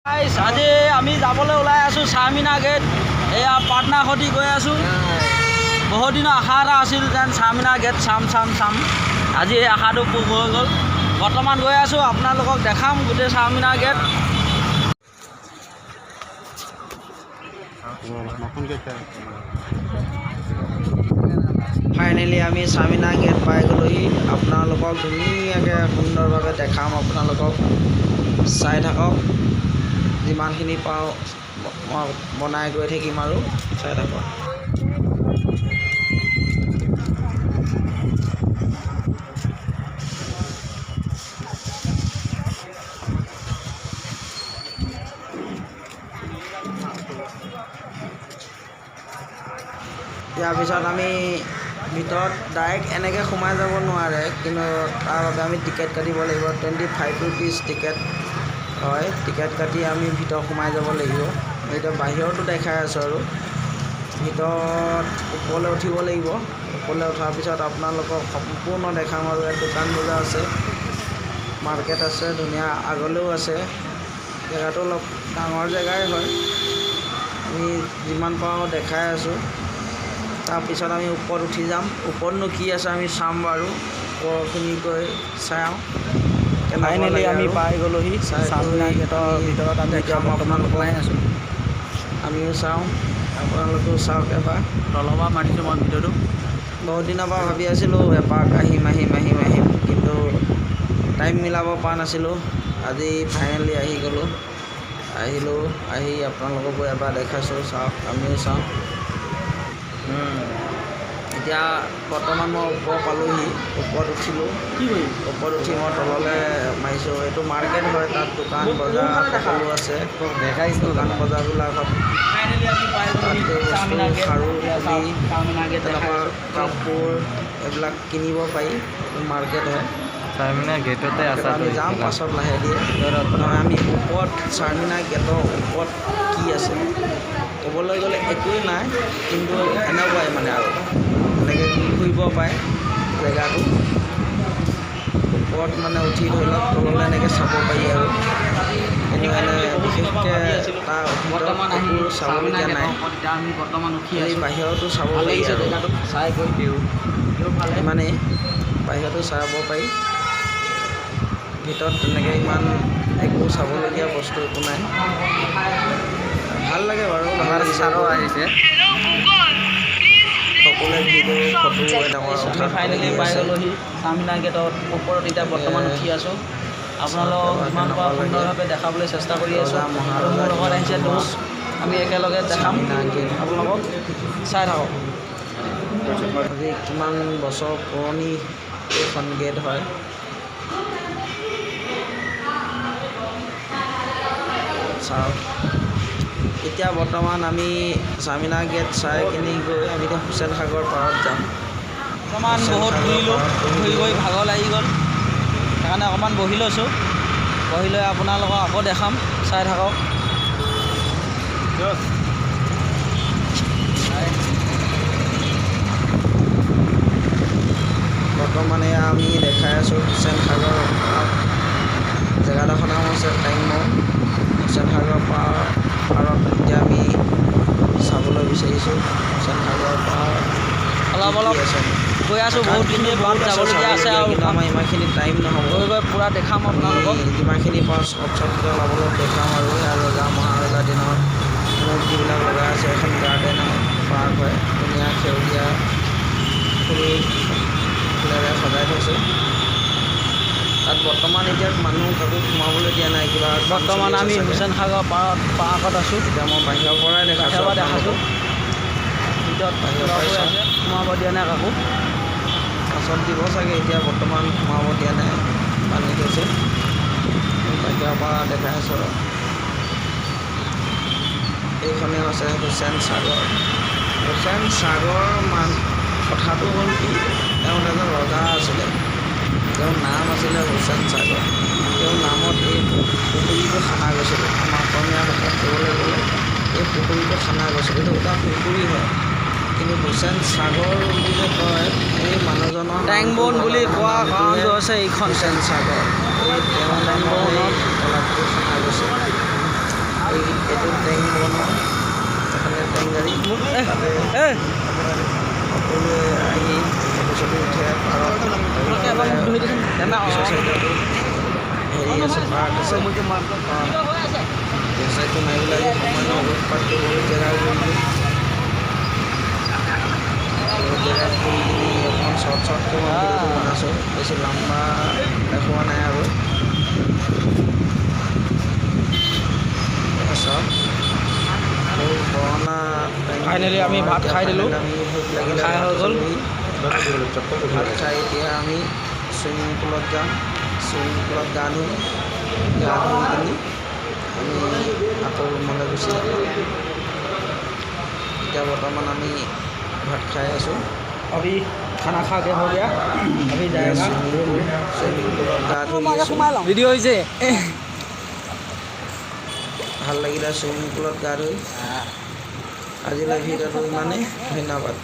আজি আমি যাবলৈ ওলাই আছোঁ চাৰমিনা গেট। এয়া পাটনাৰ সৈতে গৈ আছোঁ। বহুত দিনৰ আশা এটা আছিল যেন চাৰমিনা গেট চাম। আজি এই আশাটো পূৰ হৈ গ'ল। বৰ্তমান গৈ আছোঁ, আপোনালোকক দেখাম গোটেই চাৰমিনা গেট। ফাইনেলি আমি চাৰমিনা গেট পাই গ'লোহি। আপোনালোকক ধুনীয়াকৈ সুন্দৰভাৱে দেখাম। আপোনালোকক চাই থাকক, যিমানখিনি পাওঁ মই বনাই গৈ থাকিম আৰু চাই থাকক। ইয়াৰ পিছত আমি ভিতৰত ডাইৰেক্ট এনেকৈ সোমাই যাব নোৱাৰে, কিন্তু তাৰ বাবে আমি টিকেট কাটিব লাগিব। 25 ৰুপিজ টিকেট হয়। টিকেট কাটি আমি ভিতৰত সোমাই যাব লাগিব। এতিয়া বাহিৰতো দেখাই আছোঁ আৰু ভিতৰত ওপৰলৈ উঠিব লাগিব। ওপৰলৈ উঠাৰ পিছত আপোনালোকক সম্পূৰ্ণ দেখাম আৰু ইয়াত দোকান বজাৰ আছে, মাৰ্কেট আছে, ধুনীয়া আগলৈও আছে। জেগাটো অলপ ডাঙৰ জেগাই হয়। আমি যিমান পাৰোঁ দেখাই আছোঁ। তাৰপিছত আমি ওপৰত উঠি যাম। ওপৰতনো কি আছে আমি চাম বাৰু। ওপৰখিনি গৈ চাওঁ। ফাইনেলি আমি পাই গ'লোহি চাৰমিনা গেটৰ ভিতৰত। আমি দেখাম আপোনালোকক, আমিও চাওঁ, আপোনালোকেও চাওক এবাৰ। তলৰ পৰা মাৰিছোঁ মই ভিডিঅ'টো। বহুত দিনৰ পৰা ভাবি আছিলোঁ এপাক আহিম, কিন্তু টাইম মিলাব পৰা নাছিলোঁ। আজি ফাইনেলি আহিলোঁ। আহি আপোনালোককো এবাৰ দেখাইছোঁ, চাওক, আমিও চাওঁ। এতিয়া বৰ্তমান মই ওপৰ পালোহি। ওপৰত উঠিলোঁ। ওপৰত উঠি মই তললৈ মাৰিছোঁ। এইটো মাৰ্কেট হয়, তাত দোকান বজাৰ সকলো আছে। দোকান বজাৰবিলাকত খাৰু তেনেকুৱা কাপোৰ এইবিলাক কিনিব পাৰি। মাৰ্কেট হয়, চাৰমিনা গেটতে আছে। আমি যাম পাছত লাহে দিয়ে। আমি ওপৰত চাৰমিনা গেটৰ ওপৰত কি আছে ক'বলৈ গ'লে একোৱেই নাই, কিন্তু এনেকুৱাই মানে আৰু এনেকৈ ঘূৰিব পাৰে জেগাটো। ওপৰত মানে উঠি ধৰি লওক তললৈ এনেকৈ চাব পাৰি আৰু, কিন্তু এনে বিশেষকৈ তাৰ ভিতৰত একো চাবলগীয়া নাই। এই বাহিৰতো চাব পাৰি আৰু ইমানেই, বাহিৰতো চাব পাৰি। ভিতৰত তেনেকৈ ইমান একো চাবলগীয়া বস্তু একো নাই। ভাল লাগে বাৰু, ভাল আহিছে। সকলোৱে ভিডিঅ' ফটো এনেকুৱা ফাইনেলি পাই গ'লোহি চাৰমিনা গেটত ওপৰত। এতিয়া বৰ্তমান উঠি আছোঁ। আপোনালোকক যিমান পাৰোঁ সুন্দৰভাৱে দেখাবলৈ চেষ্টা কৰি আছোঁ। আৰু মোৰ লগত আহিছে দোষ, আমি একেলগে দেখাম আপোনালোকক, চাই থাকক। আজি কিমান বছৰ পুৰণি এইখন গেট হয়। চাওক, এতিয়া বৰ্তমান আমি চাৰমিনা গেট চাই কিনি গৈ আমি এতিয়া হুছেইন সাগৰ পাৰত যাম। অকণমান বহুত ঘূৰিলোঁ, ঘূৰি গৈ ভাগৰ লাগি গ'ল, সেইকাৰণে অকণমান বহি লৈছোঁ। বহি লৈ আপোনালোকক আকৌ দেখাম, চাই থাকক। বৰ্তমানে আমি দেখাই আছোঁ হুছেইন সাগৰ পাৰত। জেগাডোখৰ নাম হৈছে টেংমৌ। হুছেইন সাগৰ পাৰত এতিয়া আমি চাবলৈ বিচাৰিছোঁ। হুছেইন সাগৰ পাৰত অলপ গৈ আছোঁ। বহুতখিনি বাট যাবলগীয়া আছে আৰু, কিন্তু আমাৰ ইমানখিনি টাইম নহ'ব। গৈ পূৰা দেখাম আপোনালোকক। যিমানখিনি পাওঁ চবকে অলপ দেখাম আৰু। ৰজা মহাৰজাৰ দিনৰ মূৰ্তিবিলাক লগাই আছে। এখন গাৰ্ডেন পাৰ্ক হয়, ধুনীয়া সেউজীয়া ফুলেৰে সজাই থৈছে। তাত বৰ্তমান এতিয়া মানুহ কাকো সোমাবলৈ দিয়া নাই। কিবা বৰ্তমান আমি হুছেইন সাগৰ পাৰ্কত আছোঁ। এতিয়া মই বাহিৰৰ পৰাই দেখাইছোঁ। ভিতৰত সোমাব দিয়া নাই কাকো, পাছত দিব চাগে। এতিয়া বৰ্তমান সোমাব দিয়া নাই, বান্ধি থৈছে। বাহিৰৰ পৰা দেখাই আছোঁ। এইখনে হৈছে হুছেইন সাগৰ। হুছেইন সাগৰ কথাটো হ'ল কি, তেওঁ এজন ৰজা আছিলে। তেওঁৰ নাম আছিলে হুছেইন সাগৰ। তেওঁৰ নামত এই পুখুৰীটো খানা গৈছিলে। আমাৰ অসমীয়া ভাষাত ক'বলৈ গ'লে এই পুখুৰীটো খানা গৈছিলে। এইটো এটা পুখুৰী হয়, কিন্তু হুছেইন সাগৰ বুলি যে কয়, এই মানুহজনৰ টেংবন বুলি কোৱা কাৰণটো হৈছে এইখন হুছেইন সাগৰ। এই তেওঁৰ নামত জলাশয়টো খানা গৈছে। এইটো টেংক বনোৱা এফালে টেংক গাড়ী তাতে সকলোৱে আহি ফটো চটো উঠে পাৰত হেৰি আছে পাৰ্ক আছে পইচাটো মাৰিবলৈ আহি সময় নহ'ল পাৰ্কটো বহুত জেগা কৰিলোঁ জেগা কৰি কিনি অকণমান শ্বৰ্টকৈ মই ভিডিঅ'টো বনাইছোঁ বেছি লম্বা দেখুওৱা নাই আৰু ফাইনেলি আমি ভাত খাই দিলোঁ খাই হৈ গ'ল ভাত খাই এতিয়া আমি চুইমিং পুলত যাম চুইমিং পুলত গা ধুই কিনি আমি আকৌ ৰুমলৈ গুচি যাম এতিয়া বৰ্তমান আমি ভাত খাই আছোঁ अभी खाना खा के हो गया अभी जाएगा চুইমিং পুলত গা ধুই আছোঁ वीडियो হৈছে ভাল লাগিলে চুইমিং পুলত গা ধুই আজিলৈ ভিডিঅ'টো ইমানেই ধন্যবাদ